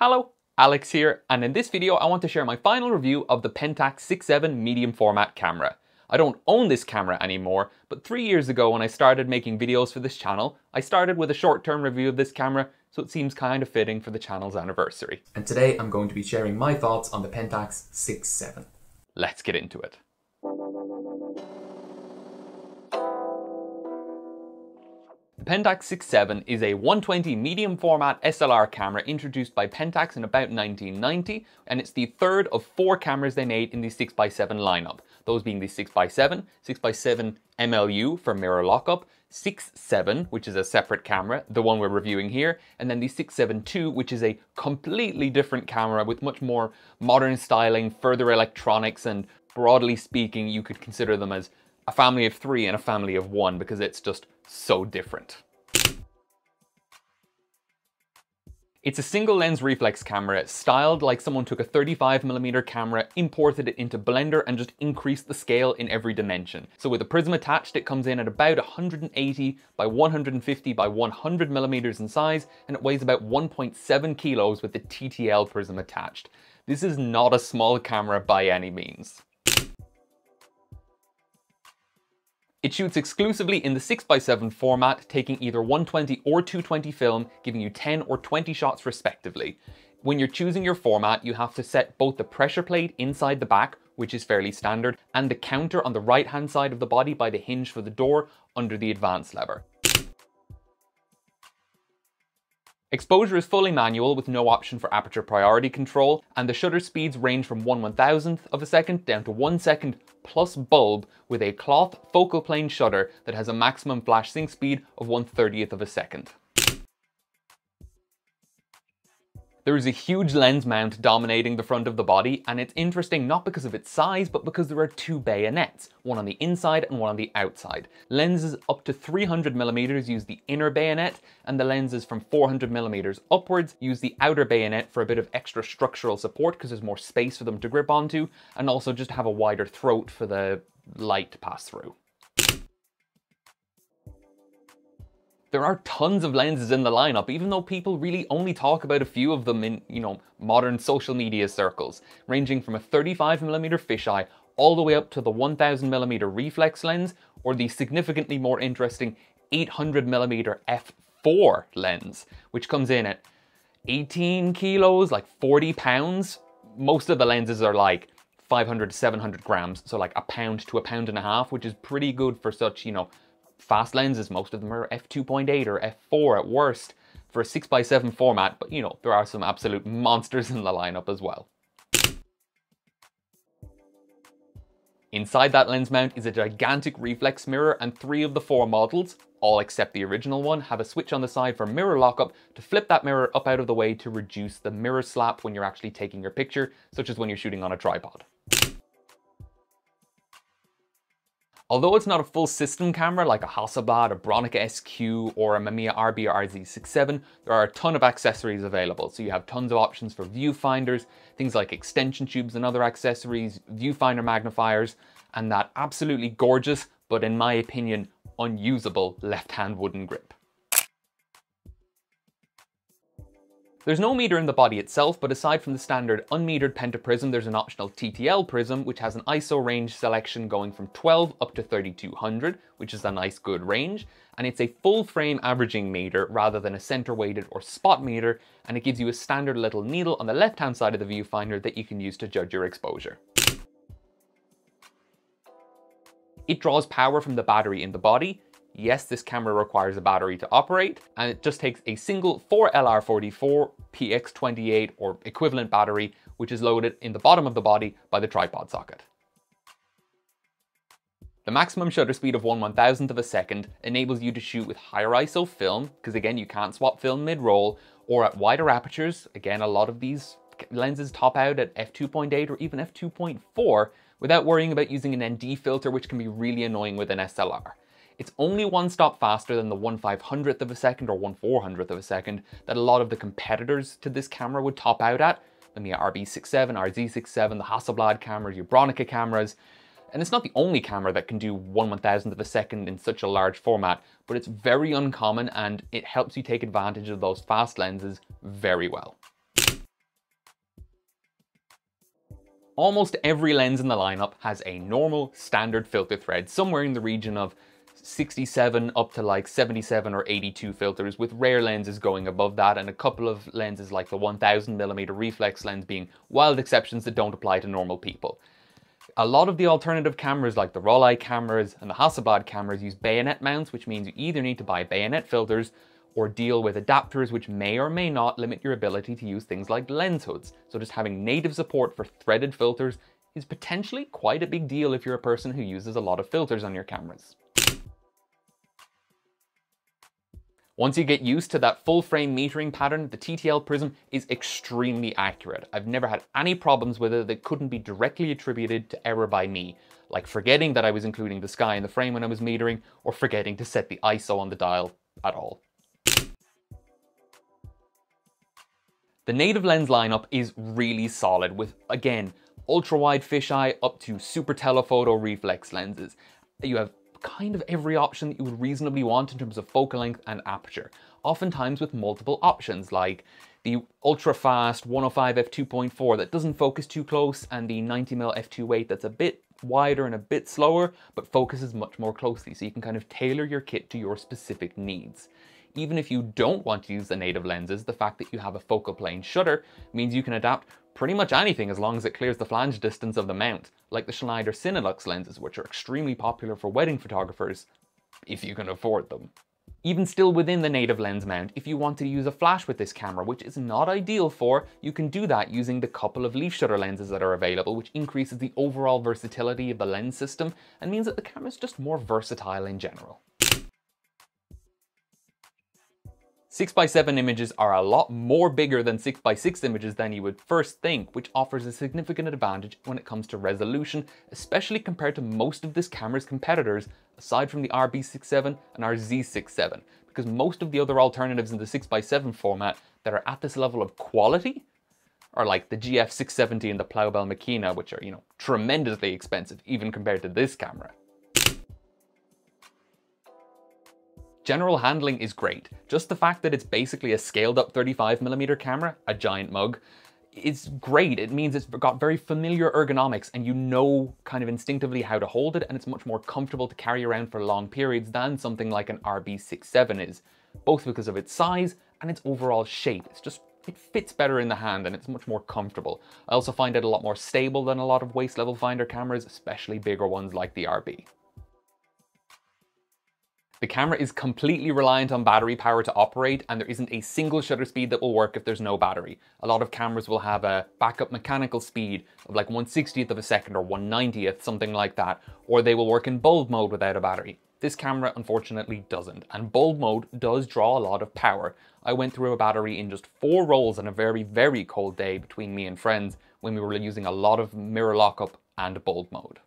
Hello, Alex here, and in this video I want to share my final review of the Pentax 6.7 medium format camera. I don't own this camera anymore, but 3 years ago when I started making videos for this channel, I started with a short-term review of this camera, so it seems kind of fitting for the channel's anniversary. And today I'm going to be sharing my thoughts on the Pentax 6.7. Let's get into it. The Pentax 6.7 is a 120 medium format SLR camera introduced by Pentax in about 1990, and it's the third of 4 cameras they made in the 6x7 lineup. Those being the 6x7, 6x7 MLU for mirror lockup, 6.7, which is a separate camera, the one we're reviewing here, and then the 6.7 II, which is a completely different camera with much more modern styling, further electronics, and broadly speaking, you could consider them as a family of 3 and a family of 1 because it's just so different. It's a single lens reflex camera styled like someone took a 35mm camera, imported it into Blender and just increased the scale in every dimension. So with a prism attached, it comes in at about 180 by 150 by 100mm in size, and it weighs about 1.7 kilos with the TTL prism attached. This is not a small camera by any means. It shoots exclusively in the 6x7 format, taking either 120 or 220 film, giving you 10 or 20 shots respectively. When you're choosing your format, you have to set both the pressure plate inside the back, which is fairly standard, and the counter on the right-hand side of the body by the hinge for the door under the advance lever. Exposure is fully manual with no option for aperture priority control, and the shutter speeds range from 1/1000th of a second down to 1 second plus bulb with a cloth focal plane shutter that has a maximum flash sync speed of 1/30th of a second. There is a huge lens mount dominating the front of the body, and it's interesting not because of its size, but because there are 2 bayonets, one on the inside and one on the outside. Lenses up to 300mm use the inner bayonet, and the lenses from 400mm upwards use the outer bayonet for a bit of extra structural support because there's more space for them to grip onto, and also just to have a wider throat for the light to pass through. There are tons of lenses in the lineup, even though people really only talk about a few of them in, modern social media circles, ranging from a 35mm fisheye all the way up to the 1000mm reflex lens, or the significantly more interesting 800mm f4 lens, which comes in at 18 kilos, like 40 pounds. Most of the lenses are like 500 to 700 grams, so like a pound to a pound and a half, which is pretty good for such, fast lenses. Most of them are f2.8 or f4 at worst for a 6x7 format, but there are some absolute monsters in the lineup as well. Inside that lens mount is a gigantic reflex mirror, and 3 of the 4 models, all except the original one, have a switch on the side for mirror lockup to flip that mirror up out of the way to reduce the mirror slap when you're actually taking your picture, such as when you're shooting on a tripod. Although it's not a full system camera like a Hasselblad, a Bronica SQ, or a Mamiya RB or RZ67, there are a ton of accessories available. So you have tons of options for viewfinders, things like extension tubes and other accessories, viewfinder magnifiers, and that absolutely gorgeous, but in my opinion, unusable left-hand wooden grip. There's no meter in the body itself, but aside from the standard unmetered pentaprism, there's an optional TTL prism, which has an ISO range selection going from 12 up to 3200, which is a nice good range. And it's a full frame averaging meter rather than a center weighted or spot meter, and it gives you a standard little needle on the left-hand side of the viewfinder that you can use to judge your exposure. It draws power from the battery in the body. Yes, this camera requires a battery to operate, and it just takes a single 4LR44 PX28 or equivalent battery, which is loaded in the bottom of the body by the tripod socket. The maximum shutter speed of 1/1000th of a second enables you to shoot with higher ISO film, because again, you can't swap film mid-roll, or at wider apertures. Again, a lot of these lenses top out at f2.8 or even f2.4 without worrying about using an ND filter, which can be really annoying with an SLR. It's only 1 stop faster than the 1/500th of a second or 1/400th of a second that a lot of the competitors to this camera would top out at. The Mamiya RB67, RZ67, the Hasselblad cameras, your Bronica cameras. And it's not the only camera that can do 1/1000th of a second in such a large format, but it's very uncommon and it helps you take advantage of those fast lenses very well. Almost every lens in the lineup has a normal standard filter thread, somewhere in the region of 67 up to like 77 or 82 filters, with rare lenses going above that, and a couple of lenses like the 1000mm reflex lens being wild exceptions that don't apply to normal people. A lot of the alternative cameras like the Rollei cameras and the Hasselblad cameras use bayonet mounts, which means you either need to buy bayonet filters or deal with adapters which may or may not limit your ability to use things like lens hoods. So just having native support for threaded filters is potentially quite a big deal if you're a person who uses a lot of filters on your cameras. Once you get used to that full frame metering pattern, the TTL prism is extremely accurate. I've never had any problems with it that couldn't be directly attributed to error by me, like forgetting that I was including the sky in the frame when I was metering, or forgetting to set the ISO on the dial at all. The native lens lineup is really solid with, again, ultra-wide fisheye up to super telephoto reflex lenses. You have kind of every option that you would reasonably want in terms of focal length and aperture, oftentimes with multiple options like the ultra-fast 105 f2.4 that doesn't focus too close, and the 90mm f2.8 that's a bit wider and a bit slower but focuses much more closely, so you can kind of tailor your kit to your specific needs. Even if you don't want to use the native lenses, the fact that you have a focal plane shutter means you can adapt pretty much anything as long as it clears the flange distance of the mount, like the Schneider Cinelux lenses, which are extremely popular for wedding photographers, if you can afford them. Even still within the native lens mount, if you want to use a flash with this camera, which is not ideal for, you can do that using the couple of leaf shutter lenses that are available, which increases the overall versatility of the lens system and means that the camera is just more versatile in general. 6x7 images are a lot more bigger than 6x6 images than you would first think, which offers a significant advantage when it comes to resolution, especially compared to most of this camera's competitors, aside from the RB67 and RZ67, because most of the other alternatives in the 6x7 format that are at this level of quality are like the GF670 and the Plaubel Machina, which are, tremendously expensive, even compared to this camera. General handling is great. Just the fact that it's basically a scaled up 35mm camera, a giant mug, is great. It means it's got very familiar ergonomics and you know kind of instinctively how to hold it, and it's much more comfortable to carry around for long periods than something like an RB67 is, both because of its size and its overall shape. It fits better in the hand and it's much more comfortable. I also find it a lot more stable than a lot of waist level finder cameras, especially bigger ones like the RB. The camera is completely reliant on battery power to operate, and there isn't a single shutter speed that will work if there's no battery. A lot of cameras will have a backup mechanical speed of like 1/60th of a second or 1/90th, something like that, or they will work in bulb mode without a battery. This camera unfortunately doesn't, and bulb mode does draw a lot of power. I went through a battery in just 4 rolls on a very, very cold day between me and friends when we were using a lot of mirror lockup and bulb mode.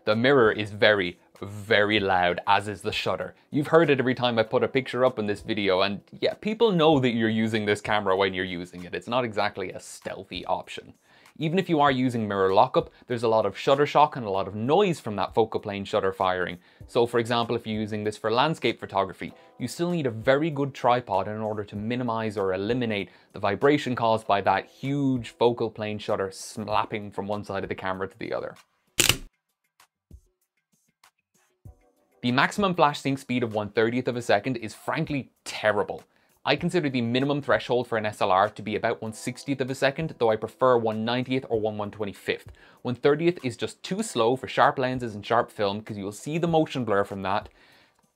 The mirror is very, very loud, as is the shutter. You've heard it every time I put a picture up in this video, and yeah, people know that you're using this camera when you're using it. It's not exactly a stealthy option. Even if you are using mirror lockup, there's a lot of shutter shock and a lot of noise from that focal plane shutter firing. So for example, if you're using this for landscape photography, you still need a very good tripod in order to minimize or eliminate the vibration caused by that huge focal plane shutter slapping from one side of the camera to the other. The maximum flash sync speed of 1/30th of a second is frankly terrible. I consider the minimum threshold for an SLR to be about 1/60th of a second, though I prefer 1/90th or 1/125th. 1/30th is just too slow for sharp lenses and sharp film because you'll see the motion blur from that,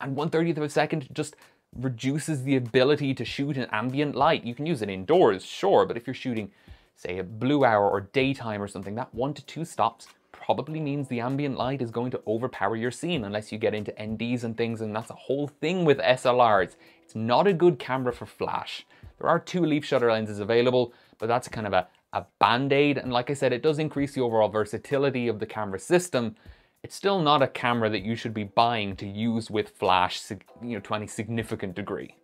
and 1/30th of a second just reduces the ability to shoot in ambient light. You can use it indoors, sure, but if you're shooting, say, a blue hour or daytime or something, that 1 to 2 stops probably means the ambient light is going to overpower your scene unless you get into NDs and things, and that's a whole thing with SLRs. It's not a good camera for flash. There are 2 leaf shutter lenses available, but that's kind of a band-aid, and like I said, it does increase the overall versatility of the camera system. It's still not a camera that you should be buying to use with flash, to any significant degree.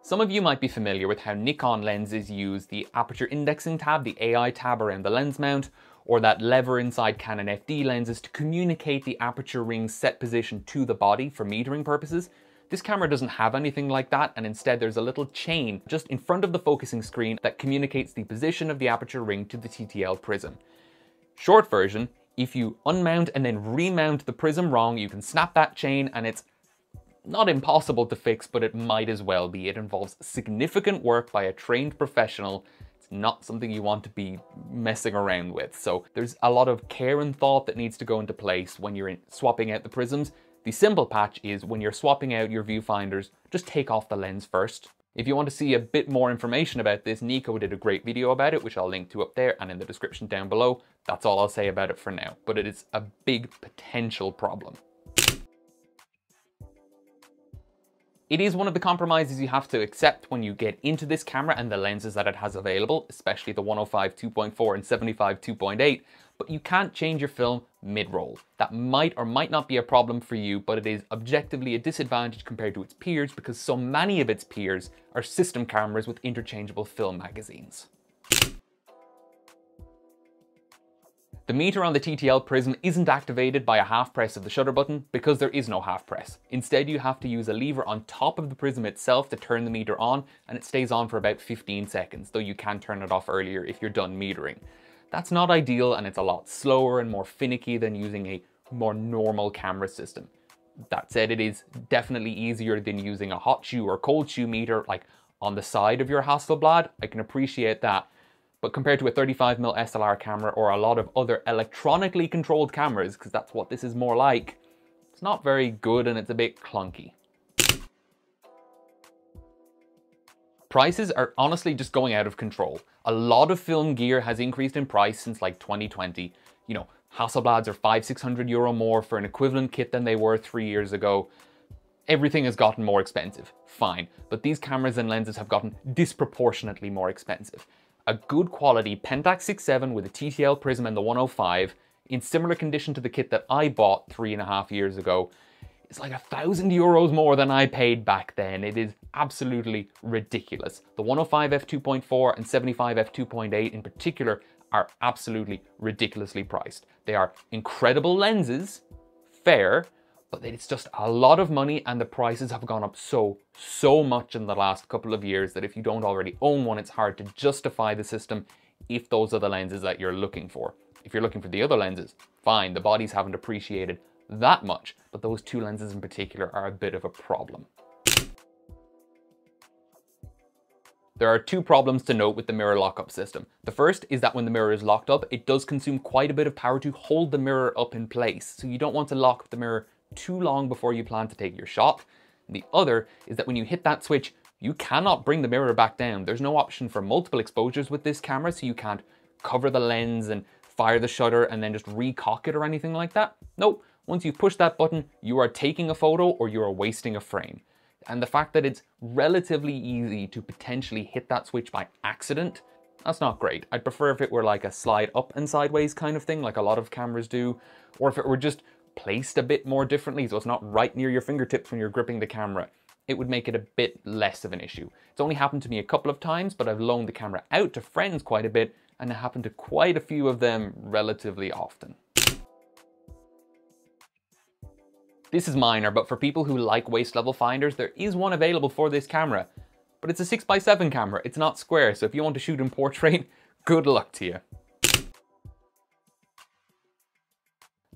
Some of you might be familiar with how Nikon lenses use the aperture indexing tab, the AI tab around the lens mount, or that lever inside Canon FD lenses to communicate the aperture ring's set position to the body for metering purposes. This camera doesn't have anything like that, and instead there's a little chain just in front of the focusing screen that communicates the position of the aperture ring to the TTL prism. Short version, if you unmount and then remount the prism wrong, you can snap that chain, and it's not impossible to fix, but it might as well be. It involves significant work by a trained professional. It's not something you want to be messing around with. So there's a lot of care and thought that needs to go into place when you're swapping out the prisms. The simple patch is when you're swapping out your viewfinders, just take off the lens first. If you want to see a bit more information about this, Nico did a great video about it, which I'll link to up there and in the description down below. That's all I'll say about it for now, but it is a big potential problem. It is one of the compromises you have to accept when you get into this camera and the lenses that it has available, especially the 105 2.4 and 75 2.8, but you can't change your film mid-roll. That might or might not be a problem for you, but it is objectively a disadvantage compared to its peers because so many of its peers are system cameras with interchangeable film magazines. The meter on the TTL prism isn't activated by a half press of the shutter button because there is no half press. Instead, you have to use a lever on top of the prism itself to turn the meter on, and it stays on for about 15 seconds, though you can turn it off earlier if you're done metering. That's not ideal, and it's a lot slower and more finicky than using a more normal camera system. That said, it is definitely easier than using a hot shoe or cold shoe meter like on the side of your Hasselblad. I can appreciate that. But compared to a 35mm SLR camera or a lot of other electronically controlled cameras, because that's what this is more like, it's not very good and it's a bit clunky. Prices are honestly just going out of control. A lot of film gear has increased in price since like 2020. You know, Hasselblads are 500-600 euro more for an equivalent kit than they were 3 years ago. Everything has gotten more expensive, fine, but these cameras and lenses have gotten disproportionately more expensive. A good quality Pentax 6.7 with a TTL prism and the 105 in similar condition to the kit that I bought 3.5 years ago is like €1,000 more than I paid back then. It is absolutely ridiculous. The 105 f2.4 and 75 f2.8 in particular are absolutely ridiculously priced. They are incredible lenses, fair, but it's just a lot of money, and the prices have gone up so much in the last couple of years that if you don't already own one, it's hard to justify the system if those are the lenses that you're looking for. If you're looking for the other lenses, fine, the bodies haven't appreciated that much, but those two lenses in particular are a bit of a problem. There are two problems to note with the mirror lockup system. The first is that when the mirror is locked up, it does consume quite a bit of power to hold the mirror up in place, so you don't want to lock the mirror too long before you plan to take your shot. The other is that when you hit that switch, you cannot bring the mirror back down. There's no option for multiple exposures with this camera, so you can't cover the lens and fire the shutter and then just recock it or anything like that. Nope, once you push that button, you are taking a photo or you are wasting a frame. And the fact that it's relatively easy to potentially hit that switch by accident, that's not great. I'd prefer if it were like a slide up and sideways kind of thing, like a lot of cameras do, or if it were just placed a bit more differently so it's not right near your fingertips when you're gripping the camera. It would make it a bit less of an issue. It's only happened to me a couple of times, but I've loaned the camera out to friends quite a bit, and it happened to quite a few of them relatively often. This is minor, but for people who like waist level finders, there is one available for this camera, but it's a 6x7 camera, it's not square, so if you want to shoot in portrait, good luck to you.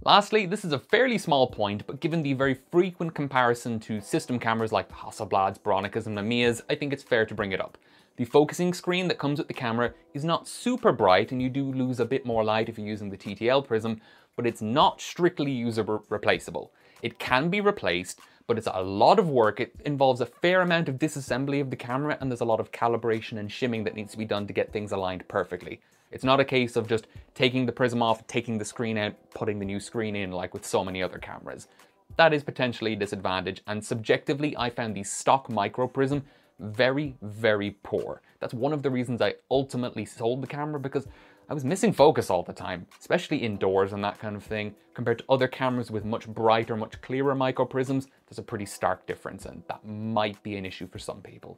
Lastly, this is a fairly small point, but given the very frequent comparison to system cameras like the Hasselblads, Bronicas and Mamiyas, I think it's fair to bring it up. The focusing screen that comes with the camera is not super bright, and you do lose a bit more light if you're using the TTL prism, but it's not strictly user replaceable. It can be replaced, but it's a lot of work. It involves a fair amount of disassembly of the camera, and there's a lot of calibration and shimming that needs to be done to get things aligned perfectly. It's not a case of just taking the prism off, taking the screen out, putting the new screen in like with so many other cameras. That is potentially a disadvantage, and subjectively I found the stock micro prism very, very poor. That's one of the reasons I ultimately sold the camera, because I was missing focus all the time, especially indoors and that kind of thing. Compared to other cameras with much brighter, much clearer micro prisms, there's a pretty stark difference, and that might be an issue for some people.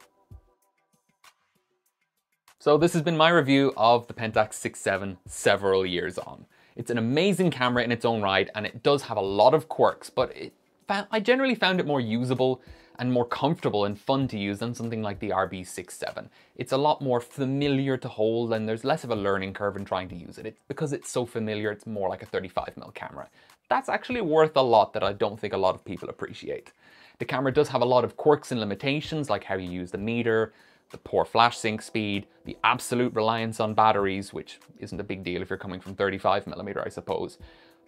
So this has been my review of the Pentax 6.7 several years on. It's an amazing camera in its own right, and it does have a lot of quirks, but I generally found it more usable and more comfortable and fun to use than something like the RB67. It's a lot more familiar to hold and there's less of a learning curve in trying to use it. Because it's so familiar, it's more like a 35mm camera. That's actually worth a lot that I don't think a lot of people appreciate. The camera does have a lot of quirks and limitations, like how you use the meter, the poor flash sync speed, the absolute reliance on batteries, which isn't a big deal if you're coming from 35mm, I suppose.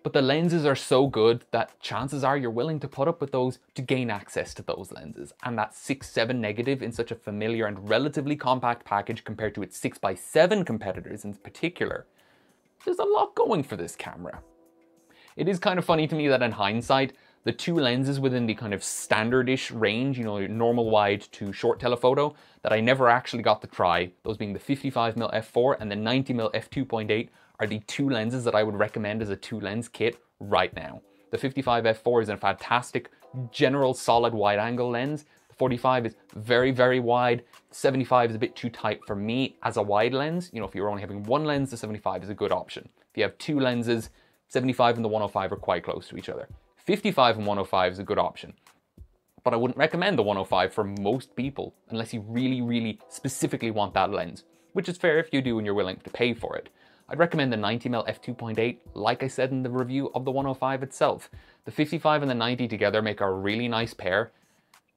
But the lenses are so good that chances are you're willing to put up with those to gain access to those lenses. And that 6.7 negative in such a familiar and relatively compact package compared to its 6x7 competitors in particular, there's a lot going for this camera. It is kind of funny to me that in hindsight, the two lenses within the kind of standard-ish range, you know, normal wide to short telephoto, that I never actually got to try, those being the 55mm f4 and the 90mm f2.8, are the two lenses that I would recommend as a two-lens kit right now. The 55 f4 is a fantastic general solid wide-angle lens. The 45 is very, very wide. 75 is a bit too tight for me as a wide lens. You know, if you're only having one lens, the 75 is a good option. If you have two lenses, 75 and the 105 are quite close to each other. 55 and 105 is a good option. But I wouldn't recommend the 105 for most people unless you really, really specifically want that lens, which is fair if you do and you're willing to pay for it. I'd recommend the 90mm f2.8, like I said in the review of the 105 itself. The 55 and the 90 together make a really nice pair.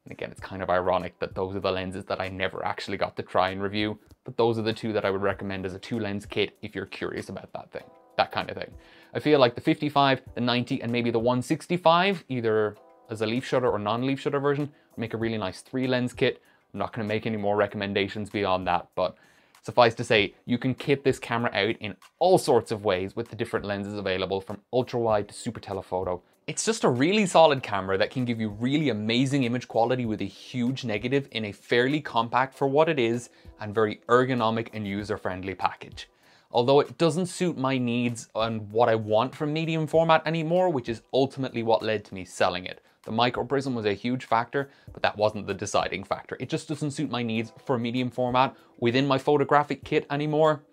And again, it's kind of ironic that those are the lenses that I never actually got to try and review, but those are the two that I would recommend as a two-lens kit if you're curious about that kind of thing. I feel like the 55, the 90, and maybe the 165, either as a leaf shutter or non-leaf shutter version, make a really nice three-lens kit. I'm not going to make any more recommendations beyond that, but suffice to say, you can kit this camera out in all sorts of ways with the different lenses available, from ultra-wide to super telephoto. It's just a really solid camera that can give you really amazing image quality with a huge negative in a fairly compact for what it is and very ergonomic and user-friendly package. Although it doesn't suit my needs and what I want from medium format anymore, which is ultimately what led to me selling it. The micro prism was a huge factor, but that wasn't the deciding factor. It just doesn't suit my needs for medium format within my photographic kit anymore.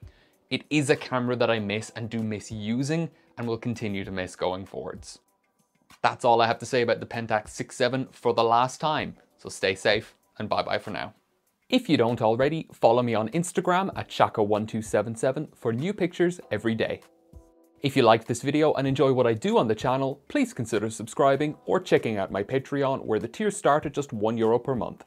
It is a camera that I miss and do miss using and will continue to miss going forwards. That's all I have to say about the Pentax 6.7 for the last time. So stay safe and bye bye for now. If you don't already, follow me on Instagram at Shako1277 for new pictures every day. If you liked this video and enjoy what I do on the channel, please consider subscribing or checking out my Patreon, where the tiers start at just €1 per month.